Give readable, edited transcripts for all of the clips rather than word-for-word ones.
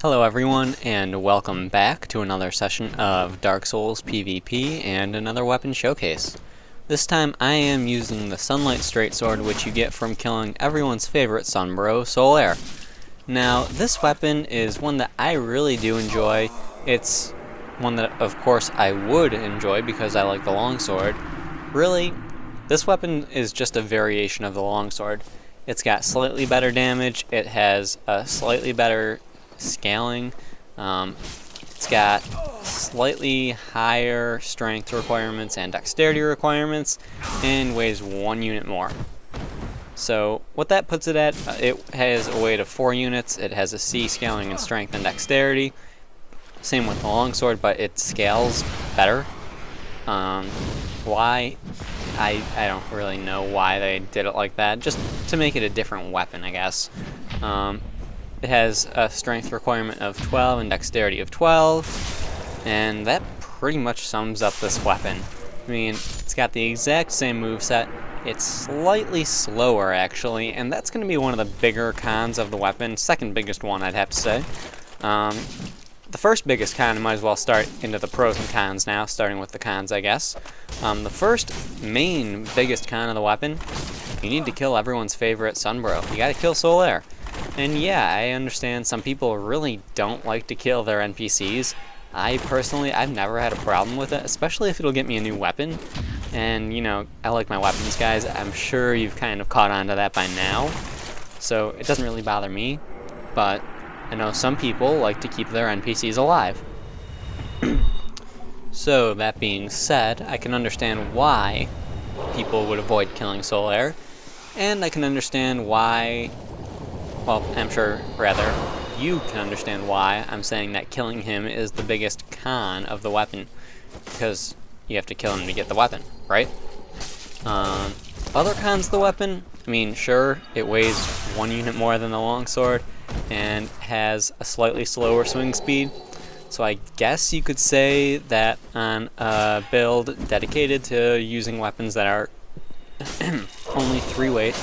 Hello everyone, and welcome back to another session of Dark Souls PvP and another weapon showcase. This time I am using the Sunlight Straightsword, which you get from killing everyone's favorite Sunbro, Solaire. Now, this weapon is one that I really do enjoy. It's one that, of course, I would enjoy because I like the longsword. Really, this weapon is just a variation of the longsword. It's got slightly better damage, it has a slightly better scaling, it's got slightly higher strength requirements and dexterity requirements, and weighs 1 unit more. So what that puts it at, it has a weight of 4 units, it has a C scaling in strength and dexterity, same with the longsword, but it scales better. Why? I don't really know why they did it like that, just to make it a different weapon, I guess. It has a strength requirement of 12 and dexterity of 12, and that pretty much sums up this weapon. I mean, it's got the exact same moveset, it's slightly slower actually, and that's going to be one of the bigger cons of the weapon, second biggest one I'd have to say. The first biggest con, I might as well start into the pros and cons now, starting with the cons, I guess. The first main biggest con of the weapon, you need to kill everyone's favorite Sunbro. You gotta kill Solaire. And yeah, I understand some people really don't like to kill their NPCs. I personally, I've never had a problem with it, especially if it'll get me a new weapon. And, you know, I like my weapons, guys. I'm sure you've kind of caught on to that by now. So it doesn't really bother me, but I know some people like to keep their NPCs alive. So, that being said, I can understand why people would avoid killing Solaire, and I can understand why, well, I'm sure, rather, you can understand why I'm saying that killing him is the biggest con of the weapon, because you have to kill him to get the weapon, right? Other cons of the weapon, I mean, sure, it weighs 1 unit more than the longsword, and has a slightly slower swing speed. So I guess you could say that on a build dedicated to using weapons that are only 3 weight,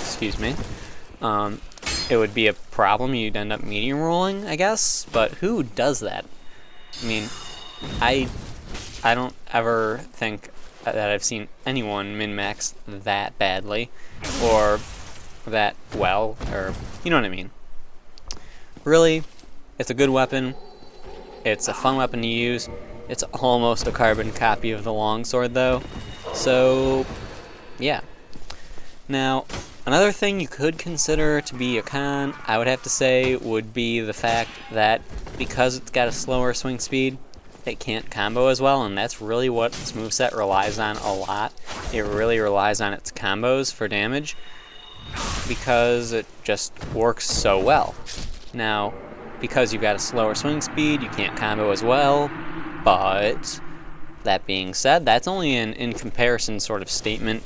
it would be a problem. You'd end up medium rolling, I guess, but who does that? I mean, I don't ever think that I've seen anyone min-max that badly, or that well, or you know what I mean. Really, it's a good weapon, it's a fun weapon to use, it's almost a carbon copy of the longsword though, so yeah. Now, another thing you could consider to be a con, I would have to say, would be the fact that because it's got a slower swing speed, it can't combo as well, and that's really what this moveset relies on a lot. It really relies on its combos for damage, because it just works so well. Now, because you've got a slower swing speed, you can't combo as well, but that being said, that's only an in comparison sort of statement.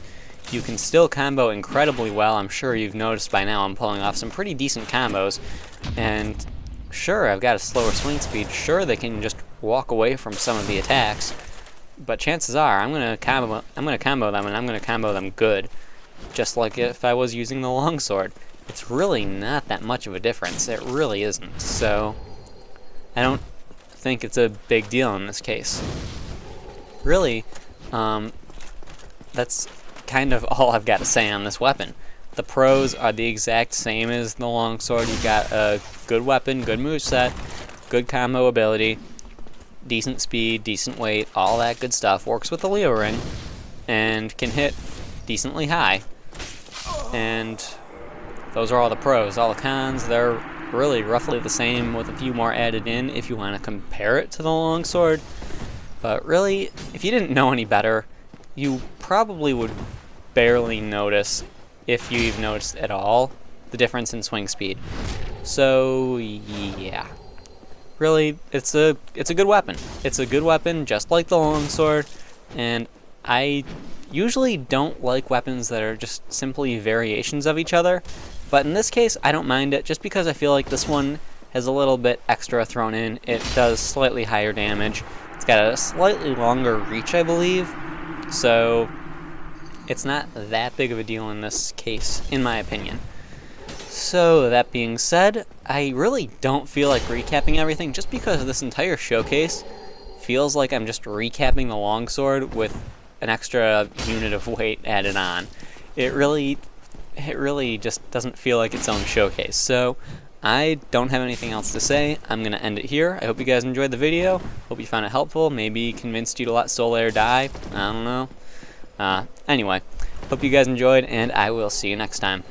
You can still combo incredibly well. I'm sure you've noticed by now I'm pulling off some pretty decent combos, and sure, I've got a slower swing speed, sure they can just walk away from some of the attacks, but chances are I'm gonna combo them, and I'm gonna combo them good, just like if I was using the longsword. It's really not that much of a difference. It really isn't. So I don't think it's a big deal in this case. Really, that's kind of all I've got to say on this weapon. The pros are the exact same as the longsword. You've got a good weapon, good moveset, good combo ability, decent speed, decent weight, all that good stuff. Works with the Leo ring, and can hit decently high. And those are all the pros. All the cons, they're really roughly the same with a few more added in if you want to compare it to the longsword. But really, if you didn't know any better, you probably would barely notice, if you even noticed at all, the difference in swing speed. So yeah, really, it's a good weapon. It's a good weapon, just like the longsword, and I usually don't like weapons that are just simply variations of each other, but in this case I don't mind it, just because I feel like this one has a little bit extra thrown in. It does slightly higher damage, it's got a slightly longer reach, I believe, so it's not that big of a deal in this case, in my opinion. So, that being said, I really don't feel like recapping everything just because this entire showcase feels like I'm just recapping the longsword with an extra unit of weight added on. It really just doesn't feel like its own showcase. So, I don't have anything else to say. I'm going to end it here. I hope you guys enjoyed the video. Hope you found it helpful. Maybe convinced you to let Solaire die. I don't know. Anyway, hope you guys enjoyed, and I will see you next time.